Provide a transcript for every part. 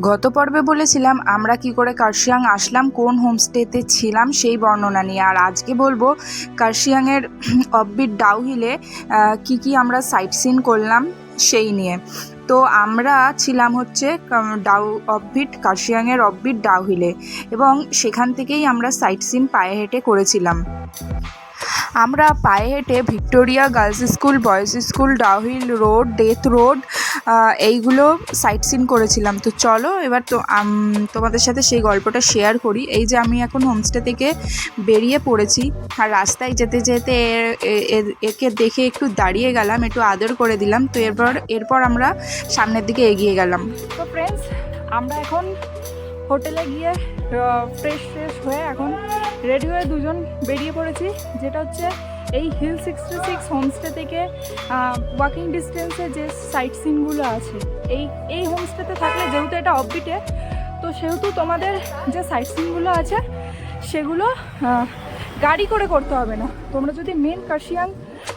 গত পর্বে বলেছিলাম আমরা কি করে কার্শিয়াং আসলাম, কোন হোমস্টেতে ছিলাম সেই বর্ণনা নিয়ে। আর আজকে বলবো কার্শিয়াংয়ের অফবিট ডাউহিলে কি আমরা সাইট সিন করলাম সেই নিয়ে। তো আমরা ছিলাম হচ্ছে কার্শিয়াংয়ের অফবিট ডাউহিলে, এবং সেখান থেকেই আমরা সাইট সিন পায়ে হেঁটে করেছিলাম। আমরা পায়ে হেঁটে Victoria girls school, boys school, Dowhill road, death road এইগুলো সাইট সিন করেছিলাম। তো চলো এবার তো তোমাদের সাথে সেই গল্পটা শেয়ার করি। এই যে আমি এখন হোমস্টে থেকে বেরিয়ে পড়েছি, আর রাস্তায় যেতে যেতে একে দেখে একটু দাঁড়িয়ে গেলাম, একটু আদর করে দিলাম। তো এরপর আমরা সামনের দিকে এগিয়ে গেলাম। তো ফ্রেন্ডস, আমরা এখন হোটেলে গিয়ে ফ্রেশ হয়ে এখন রেডি হয়ে দুজন বেরিয়ে পড়েছি, যেটা হচ্ছে এই হিল 66 হোমস্টে থেকে ওয়াকিং ডিস্টেন্সে যে সাইট সিনগুলো আছে। এই হোমস্টেতে থাকলে যেহেতু এটা অফবিটে, তো সেহেতু তোমাদের যে সাইট সিনগুলো আছে সেগুলো গাড়ি করে করতে হবে না। তোমরা যদি মেন কার্শিয়াং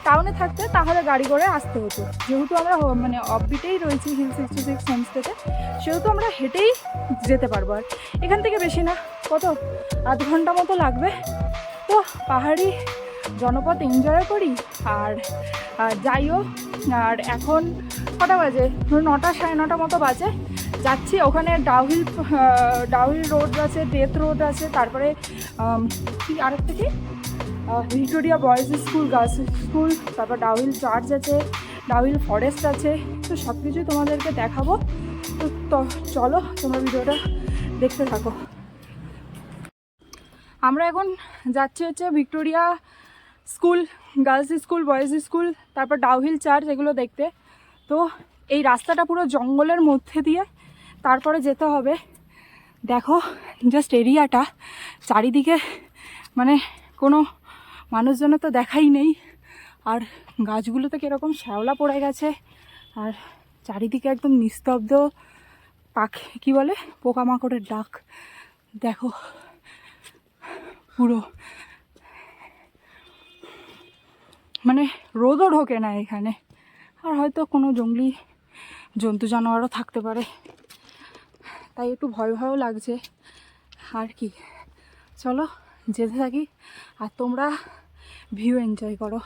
টাউনে থাকতে তাহলে গাড়ি করে আসতে হতো। যেহেতু আমরা মানে অফবিটেই রয়েছি হিল 66 হোমস্টেতে, সেহেতু আমরা হেঁটেই যেতে পারবো। আর এখান থেকে বেশি না, কত আধ ঘন্টা মতো লাগবে। তো পাহাড়ি জনপদ এনজয় করি আর যাইও। আর এখন কটা বাজে? 9টা, 9:30 মতো বাজে। যাচ্ছি ওখানে ডাউহিল রোড আছে, ডেথ রোড আছে, তারপরে কি আরেকটা কি Victoria boys school, girls school, তারপর ডাউহিল চার্চ আছে, ডাউহিল ফরেস্ট আছে। তো সব কিছুই তোমাদেরকে দেখাবো। তো চলো তোমরা ভিডিওটা দেখতে থাকো। আমরা এখন যাচ্ছি হচ্ছে Victoria school, girls school, boys school, তারপর ডাউহিল চার্চ, এগুলো দেখতে। তো এই রাস্তাটা পুরো জঙ্গলের মধ্যে দিয়ে তারপরে যেতে হবে। দেখো জাস্ট এরিয়াটা, চারিদিকে মানে কোনো মানুষজন তো দেখাই নেই। আর গাছগুলোতে কীরকম শ্যাওলা পড়ে গেছে, আর চারিদিকে একদম নিস্তব্ধ, পাখি কী বলে, পোকামাকড়ের ডাক। দেখো পুরো মানে রোদও ঢোকে না এখানে। আর হয়তো কোনো জঙ্গলি জন্তু জানোয়ারও থাকতে পারে, তাই একটু ভয় ভয়ও লাগছে। আর কি, চলো যেতে থাকি আর তোমরা ভিউ এনজয় করো।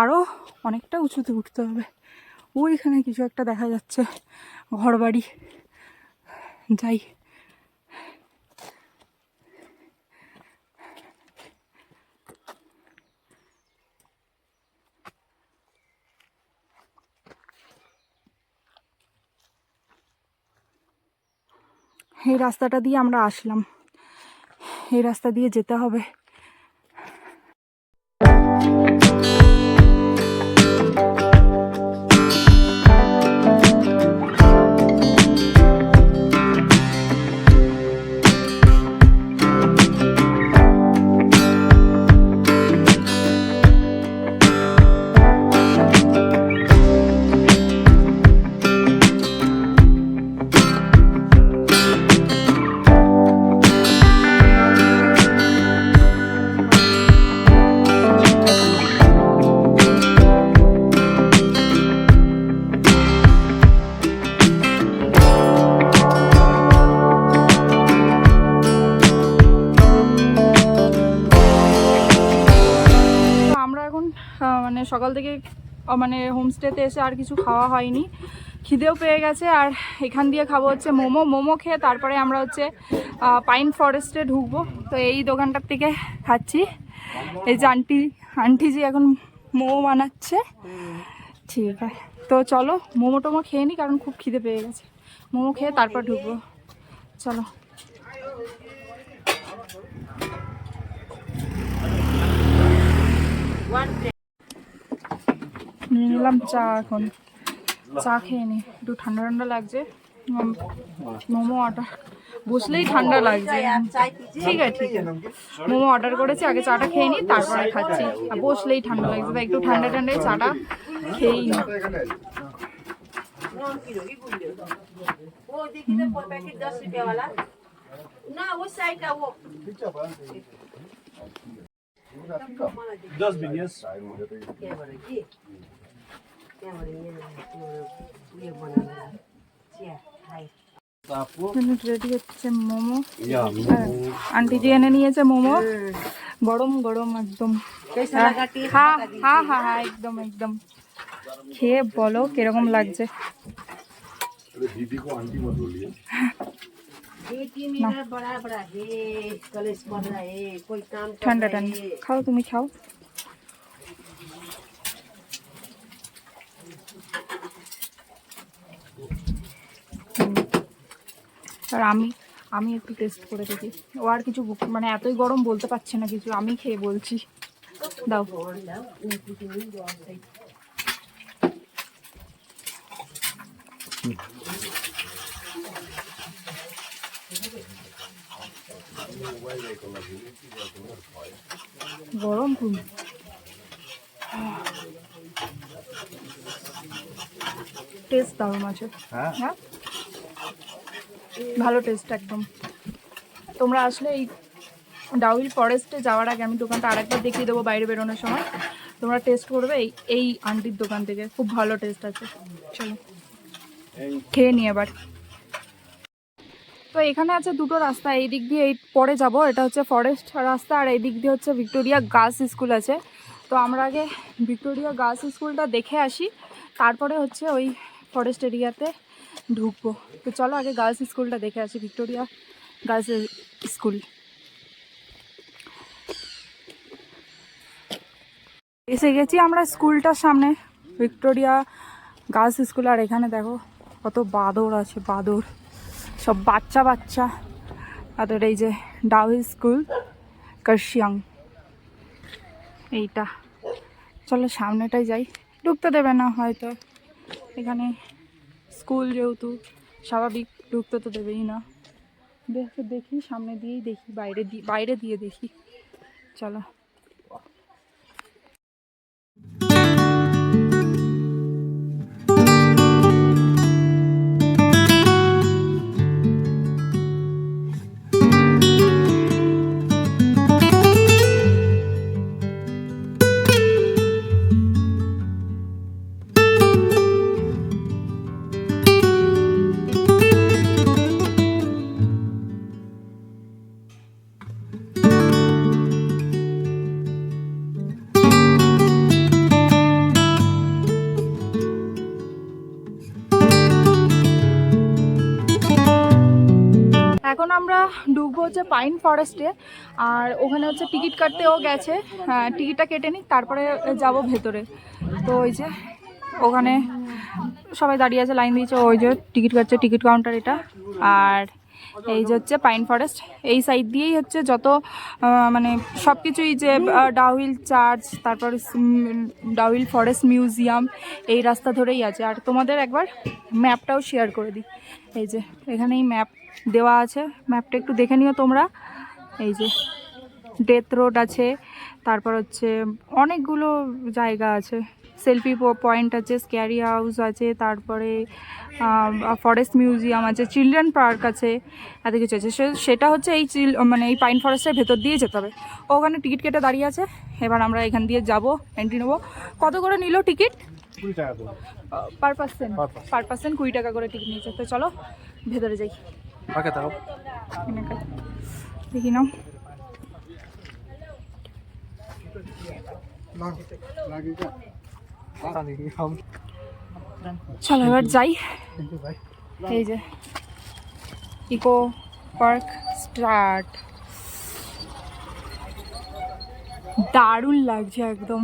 আরও অনেকটা উঁচুতে উঠতে হবে। ওইখানে কিছু একটা দেখা যাচ্ছে, ঘরবাড়ি। যাই, এই রাস্তাটা দিয়ে আমরা আসলাম, এই রাস্তা দিয়ে যেতে হবে। মানে সকাল থেকে মানে হোমস্টেতে এসে আর কিছু খাওয়া হয়নি, খিদেও পেয়ে গেছে। আর এখান দিয়ে খাবো হচ্ছে মোমো খেয়ে তারপরে আমরা হচ্ছে পাইন ফরেস্টে ঢুকবো। তো এই দোকানটার থেকে খাচ্ছি। এই যে আন্টিজি এখন মোমো বানাচ্ছে। ঠিক আছে, তো চলো মোমো খেয়ে নিই, কারণ খুব খিদে পেয়ে গেছে। মোমো খেয়ে তারপর ঢুকবো, চলো। নিয়ে নিলাম চা, এখন চা খেয়ে নিই, একটু ঠান্ডা ঠান্ডা লাগছে। মোমো বসলেই ঠান্ডা লাগছে। ঠিক আছে মোমো অর্ডার করেছি, আগে চাটা খেয়ে নিই তারপরে খাচ্ছি। আর বসলেই ঠান্ডা লাগছে, তাই একটু ঠান্ডা ঠান্ডায় চাটা খেয়েই নিই। রেডি হচ্ছে মোমো, আন্টি জি এনে নিয়েছে মোমো, গরম গরম একদম। হ্যাঁ হ্যাঁ হ্যাঁ হ্যাঁ একদম একদম। খেয়ে বলো কিরকম লাগছে। ঠান্ডা ঠান্ডা খাও, তুমি খাও। আর আমি একটু টেস্ট করে দেখি। ও আর কিছু মানে এতই গরম বলতে পারছে না কিছু, আমি খেয়ে বলছি। দাও গরম খুব। টেস্ট দারুণ আছে, হ্যাঁ ভালো টেস্ট একদম। তোমরা আসলে এই ডাউহিল ফরেস্টে যাওয়ার আগে আমি দোকানটা আরেকবার দেখিয়ে দেবো বাইরে বেরোনোর সময়, তোমরা টেস্ট করবে এই আন্টির দোকান থেকে, খুব ভালো টেস্ট আছে। চলো খেয়ে নিই এবার। তো এখানে আছে দুটো রাস্তা, এই দিক দিয়ে এই পরে যাব, এটা হচ্ছে ফরেস্ট রাস্তা, আর এই দিক দিয়ে হচ্ছে ভিক্টোরিয়া গার্লস স্কুল আছে। তো আমরা আগে ভিক্টোরিয়া গার্লস স্কুলটা দেখে আসি, তারপরে হচ্ছে ওই ফরেস্ট এরিয়াতে ঢুকবো। তো চলো আগে গার্লস স্কুলটা দেখে আসি, ভিক্টোরিয়া গার্লস স্কুল। এসে গেছি আমরা স্কুলটার সামনে, ভিক্টোরিয়া গার্লস স্কুল। আর এখানে দেখো কত বাঁদর আছে, বাঁদর সব বাচ্চা বাচ্চা। আর এই যে ডাউহিল স্কুল কার্শিয়াং এইটা। চলো সামনেটাই যাই, ঢুকতে দেবে না হয়তো, এখানে স্কুল যেহেতু স্বাভাবিক ঢুকতে তো দেবেই না। দেখি সামনে দিয়েই দেখি, বাইরে দিয়ে দেখি। চলো এখন আমরা ঢুকবো হচ্ছে পাইন ফরেস্টে। আর ওখানে হচ্ছে টিকিট কাটতেও গেছে, টিকিটটা কেটে নিই তারপরে যাব ভেতরে। তো ওই যে ওখানে সবাই দাঁড়িয়ে আছে, লাইন দিয়েছে, ওই যে টিকিট কাটছে, টিকিট কাউন্টার এটা। আর এই যে হচ্ছে পাইন ফরেস্ট, এই সাইড দিয়েই হচ্ছে যত মানে সব কিছুই, যে ডাউহিল চার্চ, তারপর ডাউহিল ফরেস্ট মিউজিয়াম, এই রাস্তা ধরেই আছে। আর তোমাদের একবার ম্যাপটাও শেয়ার করে দিই, এই যে এখানেই ম্যাপ দেওয়া আছে, ম্যাপটা একটু দেখে নিও তোমরা। এই যে ডেথ রোড আছে, তারপর হচ্ছে অনেকগুলো জায়গা আছে, সেলফি পয়েন্ট আছে, স্ক্যারি হাউস আছে, তারপরে ফরেস্ট মিউজিয়াম আছে, চিলড্রেন পার্ক আছে, এত কিছু আছে। সেটা হচ্ছে এই মানে এই পাইন ফরেস্টের ভেতর দিয়ে যেতে হবে। ওখানে টিকিট কেটে দাঁড়িয়ে আছে, এবার আমরা এখান দিয়ে যাব, এন্ট্রি নেবো। কত করে নিল টিকিট? 20 টাকা করে পার পার্সন 20 টাকা করে টিকিট নিয়েছে। তো চলো ভেতরে যাই, দেখি নাও। চলো এবার যাই। এই যে ইকো পার্ক স্টার্ট, দারুণ লাগছে একদম।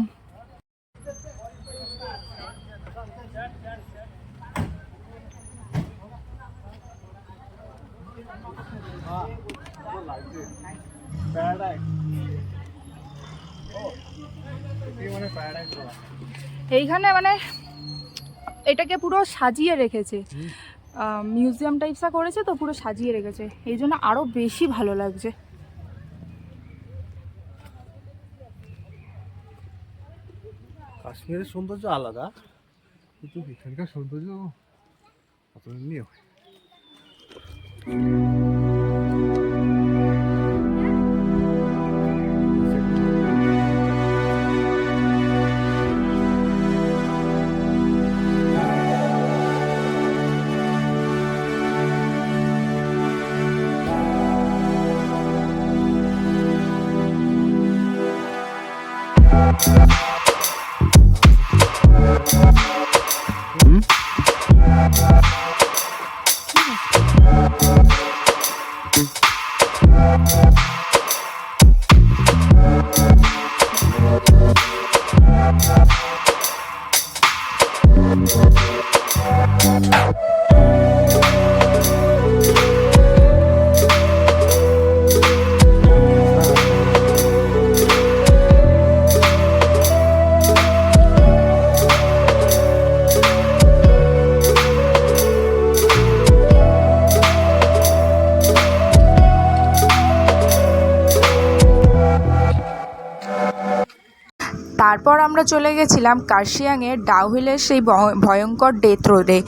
এইখানে মানে এটাকে পুরো সাজিয়ে রেখেছে, মিউজিয়াম টাইপসা করেছে, তো পুরো সাজিয়ে রেখেছে, এই জন্য আরও বেশি ভালো লাগছে। কাশ্মীরের সৌন্দর্য আলাদা, কিন্তু এখানকার সৌন্দর্য অতুলনীয়। তারপর আমরা চলে গেছিলাম কার্শিয়াংয়ের ডাউহিলের সেই ভয়ঙ্কর ডেথ রোডে।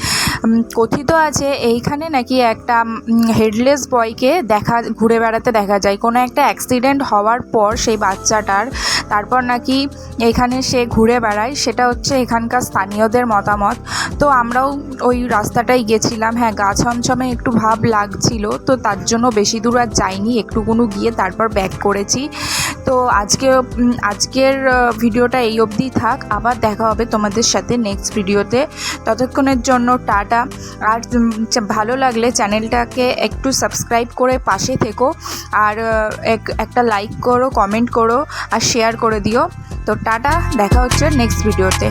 কথিত আছে এইখানে নাকি একটা হেডলেস বয়কে ঘুরে বেড়াতে দেখা যায়। কোনো একটা অ্যাক্সিডেন্ট হওয়ার পর সেই বাচ্চাটার, তারপর নাকি এখানে সে ঘুরে বেড়ায়, সেটা হচ্ছে এখানকার স্থানীয়দের মতামত। তো আমরাও ওই রাস্তাটাই গেছিলাম। হ্যাঁ, গা ছমছমে একটু ভাব লাগছিল, তো তার জন্য বেশি দূর আর যাইনি, একটুকুনো গিয়ে তারপর ব্যাক করেছি। তো আজকের ভিডিওটা এই অবধি থাক, আবার দেখা হবে তোমাদের সাথে নেক্সট ভিডিওতে। ততক্ষণের জন্য টাটা। আর ভালো লাগলে চ্যানেলটাকে একটু সাবস্ক্রাইব করে পাশে থেকো, আর একটা লাইক করো, কমেন্ট করো আর শেয়ার করে দিও। তো টাটা, দেখা হচ্ছে নেক্সট ভিডিওতে।